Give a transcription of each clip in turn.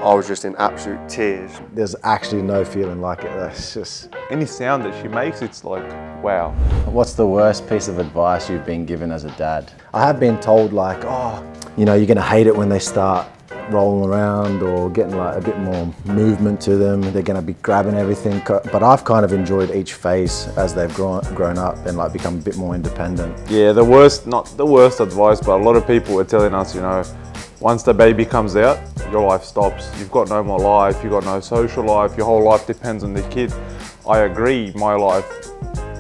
I was just in absolute tears. There's actually no feeling like it. It's just... Any sound that she makes, it's like, wow. What's the worst piece of advice you've been given as a dad? I have been told like, oh, you know, you're gonna hate it when they start rolling around or getting like a bit more movement to them. They're gonna be grabbing everything. But I've kind of enjoyed each phase as they've grown up and like become a bit more independent. Yeah, the worst, not the worst advice, but a lot of people are telling us, you know, once the baby comes out, your life stops. You've got no more life, you've got no social life, your whole life depends on the kid. I agree, my life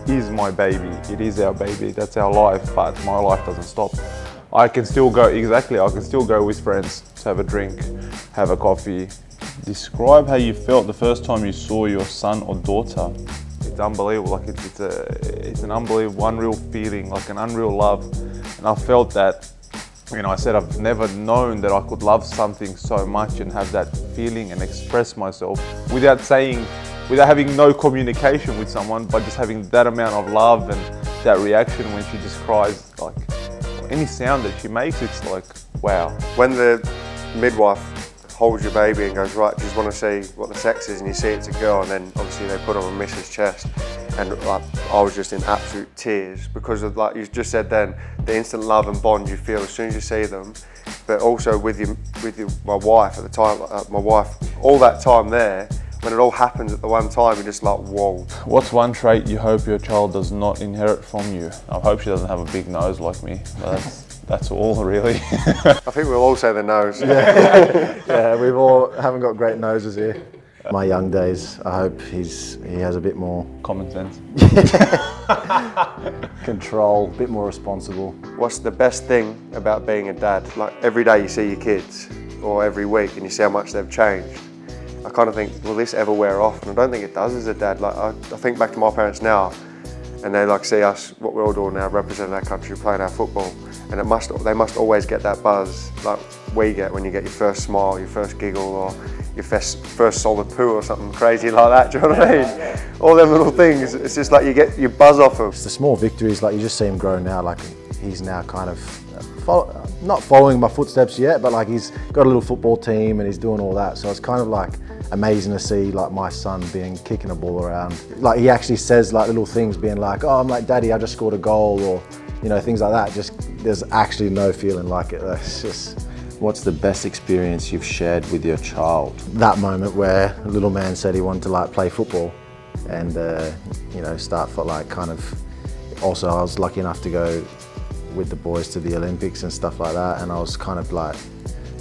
is my baby. It is our baby, that's our life, but my life doesn't stop. I can still go with friends to have a drink, have a coffee. Describe how you felt the first time you saw your son or daughter. It's unbelievable, like it's an unbelievable, unreal feeling, like an unreal love. And I felt that, you know, I said I've never known that I could love something so much and have that feeling and express myself without having no communication with someone, but just having that amount of love and that reaction when she just cries, like any sound that she makes, it's like, wow. When the midwife holds your baby and goes, right, just want to see what the sex is, and you see it's a girl, and then obviously they put on Mrs. chest, and like I was just in absolute tears because of, like you just said then, the instant love and bond you feel as soon as you see them, but also with my wife at the time, all that time there, when it all happens at the one time, you're just like, whoa. What's one trait you hope your child does not inherit from you? I hope she doesn't have a big nose like me, but that's all really. I think we'll all say the nose. Yeah, we all haven't got great noses here. My young days, I hope he has a bit more Common sense. control, a bit more responsible. What's the best thing about being a dad? Like every day you see your kids, or every week, and you see how much they've changed. I kind of think, will this ever wear off? And I don't think it does as a dad. Like I think back to my parents now, and they like see us, what we're all doing now, representing our country, playing our football, and they must always get that buzz like we get when you get your first smile, your first giggle, or your first solid poo or something crazy like that. Do you know what I mean? All them little things. It's just like you buzz off them. It's the small victories. Like you just see him grow now. Like he's now kind of not following my footsteps yet, but like he's got a little football team and he's doing all that. So it's kind of like amazing to see like my son kicking a ball around. Like he actually says like little things, being like, oh, I'm like, Daddy, I just scored a goal, or you know, things like that. Just there's actually no feeling like it. It's just. What's the best experience you've shared with your child? That moment where a little man said he wanted to like play football and you know, start for like kind of. Also, I was lucky enough to go with the boys to the Olympics and stuff like that, and I was kind of like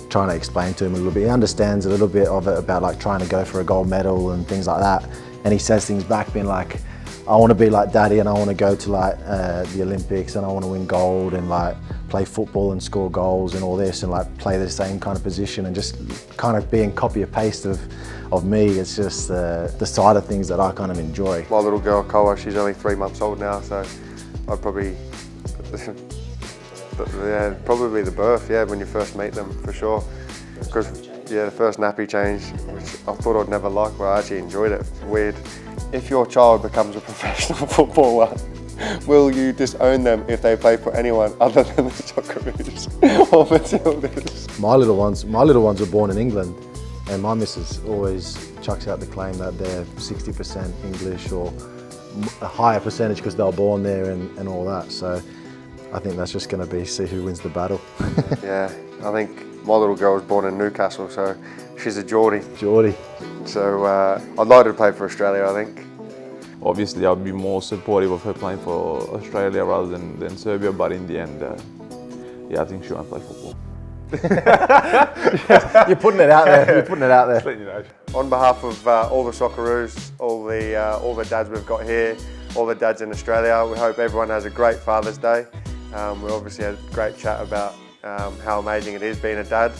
trying to explain to him a little bit. He understands a little bit of it about like trying to go for a gold medal and things like that, and he says things back being like, I want to be like Daddy, and I want to go to like the Olympics, and I want to win gold and like play football and score goals and all this, and like play the same kind of position, and just kind of being copy and paste of me. It's just the side of things that I kind of enjoy. My little girl Koa, she's only 3 months old now, so I'd probably yeah, probably the birth, yeah, when you first meet them, for sure. Because yeah, the first nappy change, which I thought I'd never like, but I actually enjoyed it. It's weird. If your child becomes a professional footballer, will you disown them if they play for anyone other than the Socceroos or Matildas? My little ones were born in England, and my missus always chucks out the claim that they're 60% English or a higher percentage because they were born there and all that. So I think that's just going to see who wins the battle. Yeah, I think my little girl was born in Newcastle, so she's a Geordie. Geordie. So I'd like her to play for Australia, I think. Obviously, I'd be more supportive of her playing for Australia rather than Serbia, but in the end, yeah, I think she won't play football. You're putting it out there. You're putting it out there. Just letting you know. On behalf of all the Socceroos, all the dads we've got here, all the dads in Australia, we hope everyone has a great Father's Day. We obviously had a great chat about how amazing it is being a dad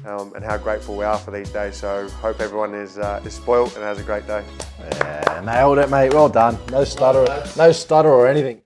and how grateful we are for these days. So hope everyone is spoilt and has a great day. Yeah, nailed it, mate. Well done. No stutter or anything.